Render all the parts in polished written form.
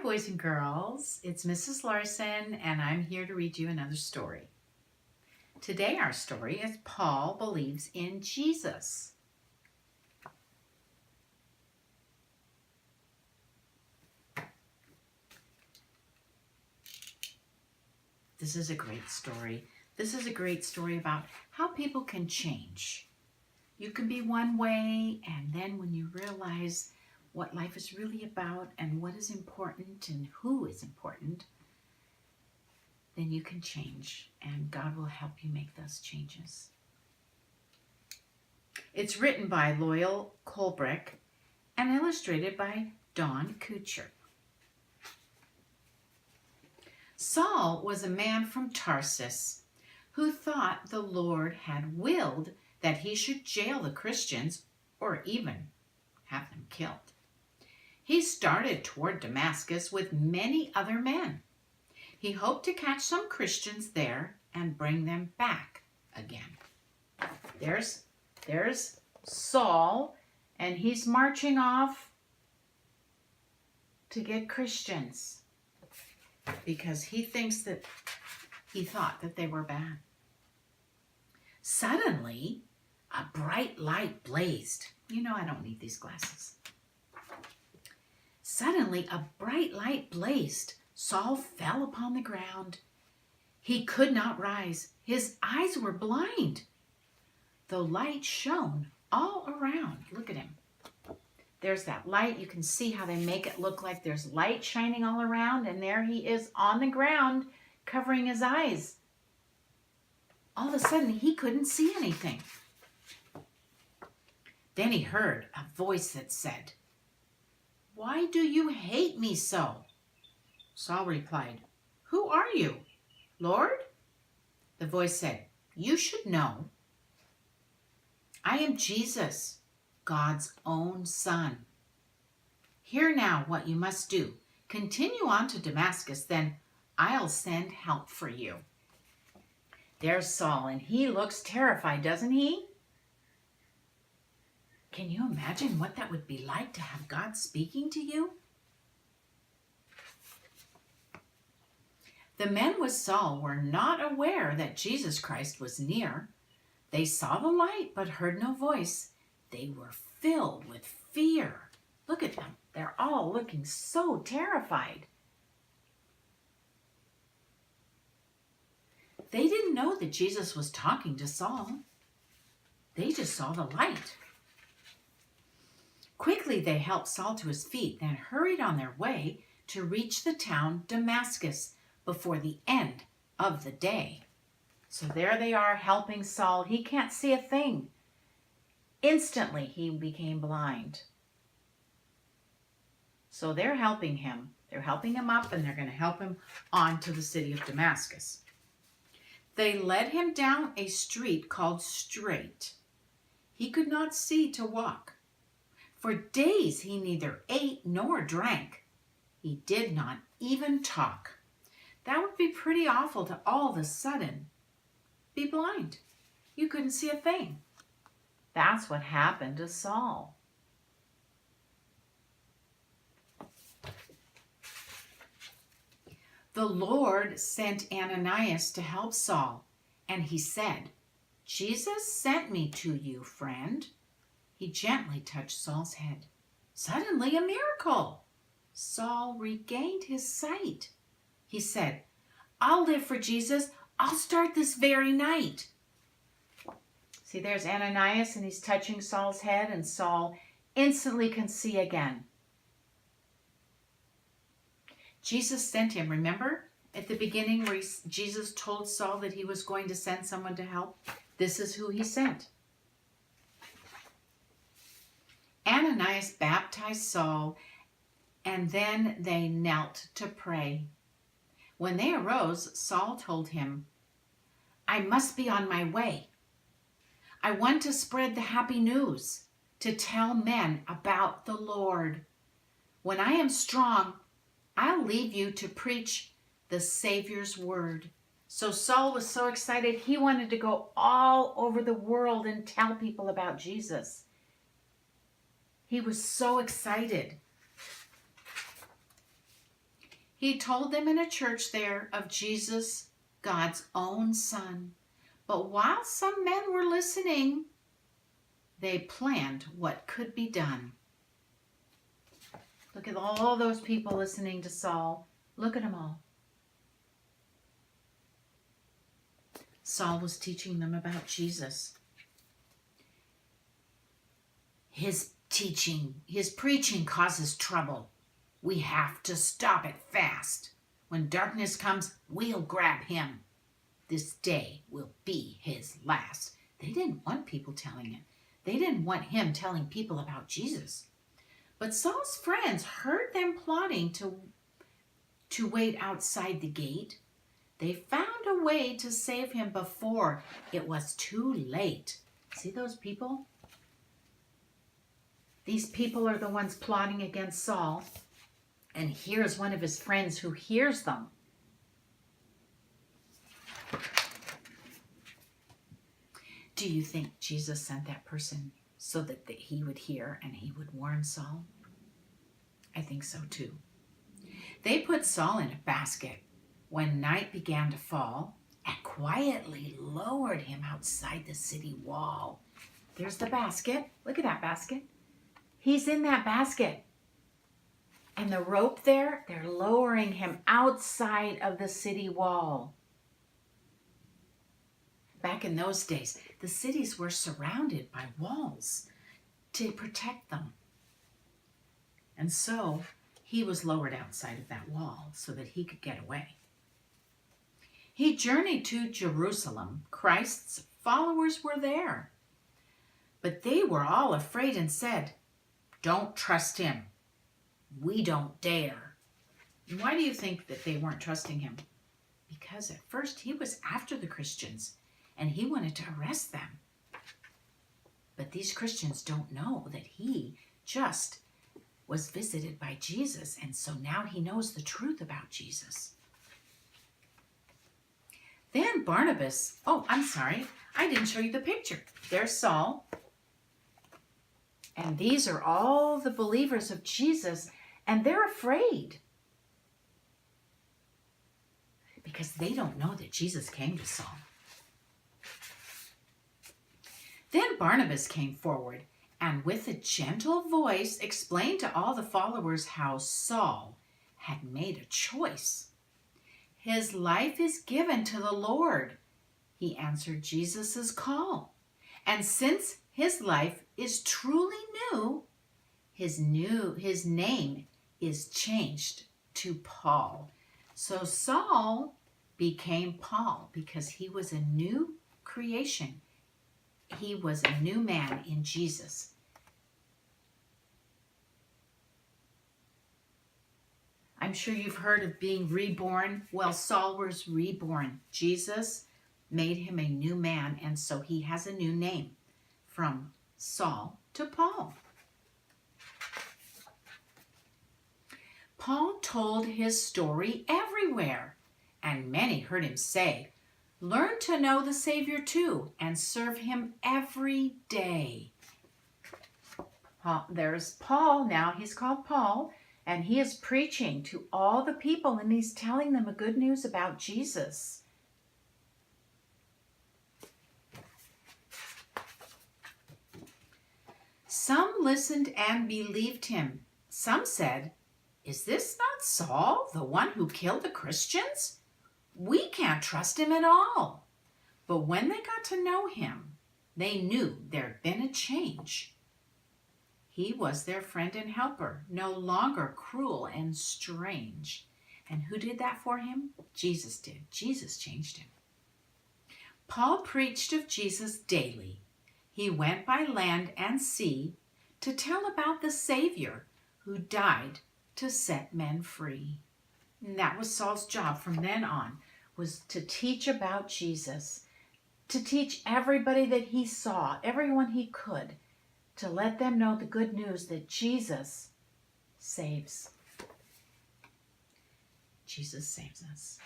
boys and girls. It's Mrs. Larsen, and I'm here to read you another story. Today our story is Paul Believes in Jesus. This is a great story. This is a great story about how people can change. You can be one way, and then when you realize what life is really about and what is important and who is important, then you can change, and God will help you make those changes. It's written by Loyal Colbrick and illustrated by Dawn Kuchar. Saul was a man from Tarsus who thought the Lord had willed that he should jail the Christians or even have them killed. He started toward Damascus with many other men. He hoped to catch some Christians there and bring them back again. There's Saul, and he's marching off to get Christians because he thought that they were bad. Suddenly, a bright light blazed. You know I don't need these glasses. Suddenly, a bright light blazed. Saul fell upon the ground. He could not rise. His eyes were blind. The light shone all around. Look at him. There's that light. You can see how they make it look like there's light shining all around, and there he is on the ground covering his eyes. All of a sudden, he couldn't see anything. Then he heard a voice that said, "Why do you hate me so?" Saul replied, "Who are you, Lord?" The voice said, "You should know. I am Jesus, God's own Son. Hear now what you must do. Continue on to Damascus, then I'll send help for you." There's Saul, and he looks terrified, doesn't he? Can you imagine what that would be like to have God speaking to you? The men with Saul were not aware that Jesus Christ was near. They saw the light but heard no voice. They were filled with fear. Look at them. They're all looking so terrified. They didn't know that Jesus was talking to Saul. They just saw the light. Quickly they helped Saul to his feet, then hurried on their way to reach the town Damascus before the end of the day. So there they are helping Saul. He can't see a thing. Instantly he became blind. So they're helping him. They're helping him up, and they're going to help him on to the city of Damascus. They led him down a street called Straight. He could not see to walk. For days he neither ate nor drank. He did not even talk. That would be pretty awful to all of a sudden be blind. You couldn't see a thing. That's what happened to Saul. The Lord sent Ananias to help Saul, and he said, "Jesus sent me to you, friend." He gently touched Saul's head. Suddenly, a miracle. Saul regained his sight. He said, "I'll live for Jesus. I'll start this very night." See, there's Ananias, and he's touching Saul's head, and Saul instantly can see again. Jesus sent him. Remember at the beginning where Jesus told Saul that he was going to send someone to help? This is who he sent. Ananias baptized Saul, and then they knelt to pray. When they arose, Saul told him, "I must be on my way. I want to spread the happy news, to tell men about the Lord. When I am strong, I'll leave you to preach the Savior's word." So Saul was so excited, he wanted to go all over the world and tell people about Jesus. He was so excited. He told them in a church there of Jesus, God's own Son. But while some men were listening, they planned what could be done. Look at all those people listening to Saul. Look at them all. Saul was teaching them about Jesus. His preaching causes trouble. We have to stop it fast. When darkness comes, we'll grab him. This day will be his last. They didn't want people telling it. They didn't want him telling people about Jesus. But Saul's friends heard them plotting to wait outside the gate. They found a way to save him before it was too late. See those people? These people are the ones plotting against Saul. And here's one of his friends who hears them. Do you think Jesus sent that person so that he would hear and he would warn Saul? I think so too. They put Saul in a basket when night began to fall and quietly lowered him outside the city wall. There's the basket. Look at that basket. He's in that basket. And the rope there, they're lowering him outside of the city wall. Back in those days, the cities were surrounded by walls to protect them. And so he was lowered outside of that wall so that he could get away. He journeyed to Jerusalem. Christ's followers were there. But they were all afraid and said, "Don't trust him. We don't dare." And why do you think that they weren't trusting him? Because at first he was after the Christians and he wanted to arrest them. But these Christians don't know that he just was visited by Jesus, and so now he knows the truth about Jesus. Then Barnabas, I didn't show you the picture. There's Saul. And these are all the believers of Jesus, and they're afraid because they don't know that Jesus came to Saul. Then Barnabas came forward and with a gentle voice explained to all the followers how Saul had made a choice. His life is given to the Lord. He answered Jesus' call. And since his life is truly new, his name is changed to Paul. So Saul became Paul because he was a new creation. He was a new man in Jesus. I'm sure you've heard of being reborn. Well, Saul was reborn. Jesus made him a new man, and so he has a new name, from Saul to Paul. Paul told his story everywhere, and many heard him say, "Learn to know the Savior too, and serve him every day." There's Paul now. He's called Paul, and he is preaching to all the people, and he's telling them the good news about Jesus. Some listened and believed him. Some said, "Is this not Saul, the one who killed the Christians? We can't trust him at all." But when they got to know him, they knew there'd been a change. He was their friend and helper, no longer cruel and strange. And who did that for him? Jesus did. Jesus changed him. Paul preached of Jesus daily. He went by land and sea to tell about the Savior who died to set men free. And that was Saul's job from then on, was to teach about Jesus, to teach everybody that he saw, everyone he could, to let them know the good news that Jesus saves. Jesus saves us.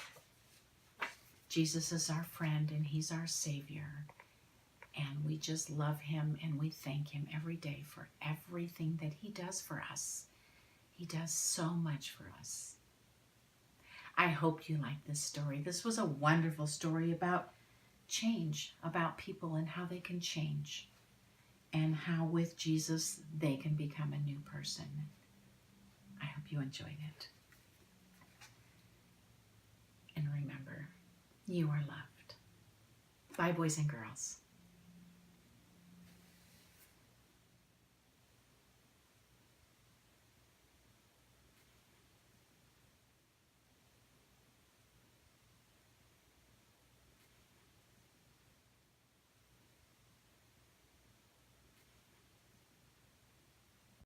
Jesus is our friend and he's our Savior. And we just love him and we thank him every day for everything that he does for us. He does so much for us. I hope you liked this story. This was a wonderful story about change, about people and how they can change, and how with Jesus they can become a new person. I hope you enjoyed it. And remember, you are loved. Bye, boys and girls.